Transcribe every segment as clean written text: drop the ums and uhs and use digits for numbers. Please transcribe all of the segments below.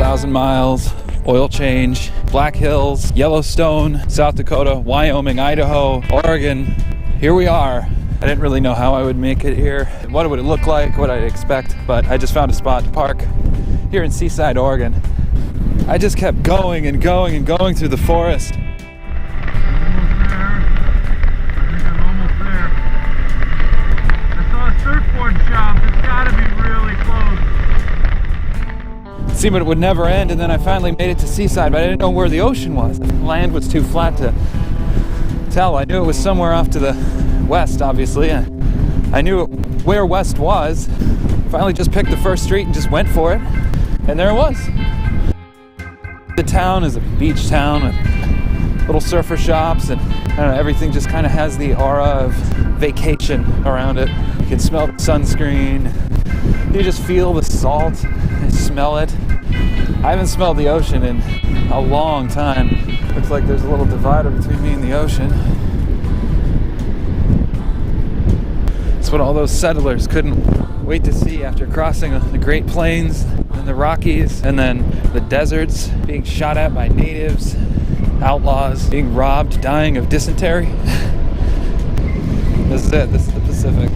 1,000 miles, oil change, Black Hills, Yellowstone, South Dakota, Wyoming, Idaho, Oregon. Here we are. I didn't really know how I would make it here, what it would look like, what I'd expect, but I just found a spot to park here in Seaside, Oregon. I just kept going and going and going through the forest. It seemed it would never end, and then I finally made it to Seaside, but I didn't know where the ocean was. The land was too flat to tell. I knew it was somewhere off to the west, obviously. I knew where west was. Finally just picked the first street and just went for it, and there it was. The town is a beach town with little surfer shops, and I don't know, everything just kind of has the aura of vacation around it. You can smell the sunscreen. You just feel the salt and smell it. I haven't smelled the ocean in a long time. Looks like there's a little divider between me and the ocean. It's what all those settlers couldn't wait to see after crossing the Great Plains and the Rockies, and then the deserts, being shot at by natives, outlaws, being robbed, dying of dysentery. This is it. This is the Pacific.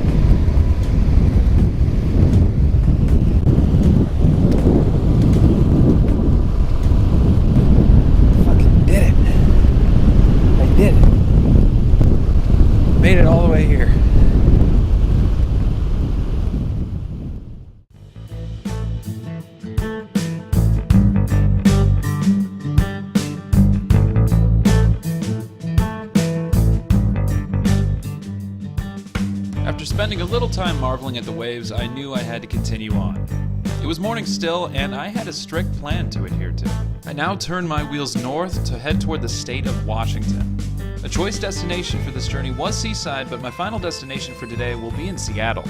Made it all the way here. After spending a little time marveling at the waves, I knew I had to continue on. It was morning still, and I had a strict plan to adhere to. I now turned my wheels north to head toward the state of Washington. A choice destination for this journey was Seaside, but my final destination for today will be in Seattle.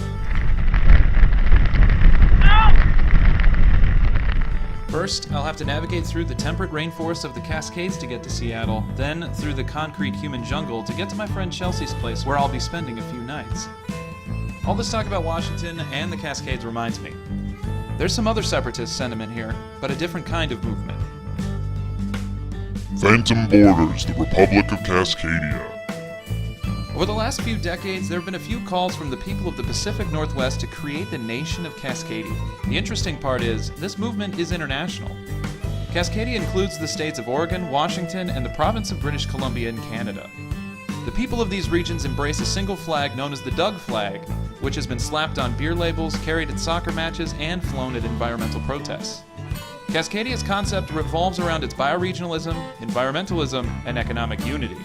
First, I'll have to navigate through the temperate rainforest of the Cascades to get to Seattle, then through the concrete human jungle to get to my friend Chelsea's place, where I'll be spending a few nights. All this talk about Washington and the Cascades reminds me. There's some other separatist sentiment here, but a different kind of movement. Phantom borders the Republic of Cascadia. Over the last few decades, there have been a few calls from the people of the Pacific Northwest to create the nation of Cascadia. The interesting part is, this movement is international. Cascadia includes the states of Oregon, Washington, and the province of British Columbia in Canada. The people of these regions embrace a single flag known as the Doug flag, which has been slapped on beer labels, carried at soccer matches, and flown at environmental protests. Cascadia's concept revolves around its bioregionalism, environmentalism, and economic unity.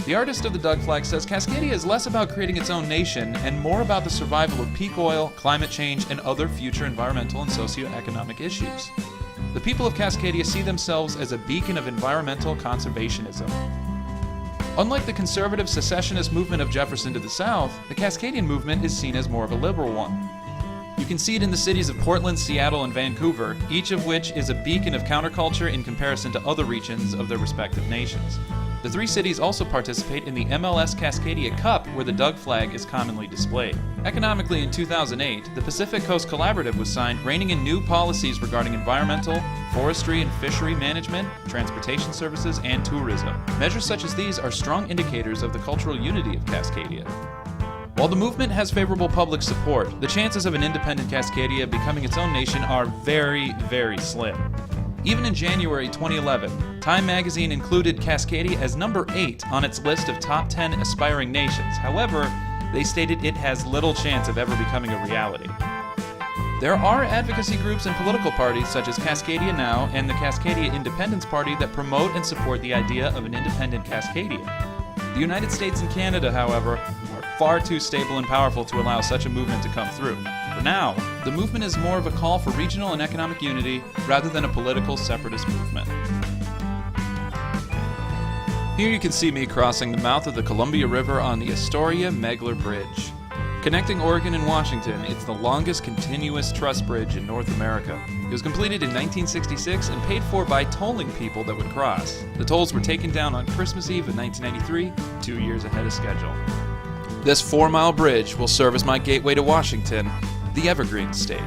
The artist of the Doug flag says Cascadia is less about creating its own nation and more about the survival of peak oil, climate change, and other future environmental and socioeconomic issues. The people of Cascadia see themselves as a beacon of environmental conservationism. Unlike the conservative secessionist movement of Jefferson to the south, the Cascadian movement is seen as more of a liberal one. You can see it in the cities of Portland, Seattle, and Vancouver, each of which is a beacon of counterculture in comparison to other regions of their respective nations. The three cities also participate in the MLS Cascadia Cup, where the Doug flag is commonly displayed. Economically, in 2008, the Pacific Coast Collaborative was signed, reining in new policies regarding environmental, forestry and fishery management, transportation services, and tourism. Measures such as these are strong indicators of the cultural unity of Cascadia. While the movement has favorable public support, the chances of an independent Cascadia becoming its own nation are very, very slim. Even in January 2011, Time magazine included Cascadia as number 8 on its list of top 10 aspiring nations. However, they stated it has little chance of ever becoming a reality. There are advocacy groups and political parties such as Cascadia Now and the Cascadia Independence Party that promote and support the idea of an independent Cascadia. The United States and Canada, however, are far too stable and powerful to allow such a movement to come through. For now, the movement is more of a call for regional and economic unity rather than a political separatist movement. Here you can see me crossing the mouth of the Columbia River on the Astoria-Megler Bridge. Connecting Oregon and Washington, it's the longest continuous truss bridge in North America. It was completed in 1966 and paid for by tolling people that would cross. The tolls were taken down on Christmas Eve of 1993, 2 years ahead of schedule. This 4-mile bridge will serve as my gateway to Washington, the Evergreen State.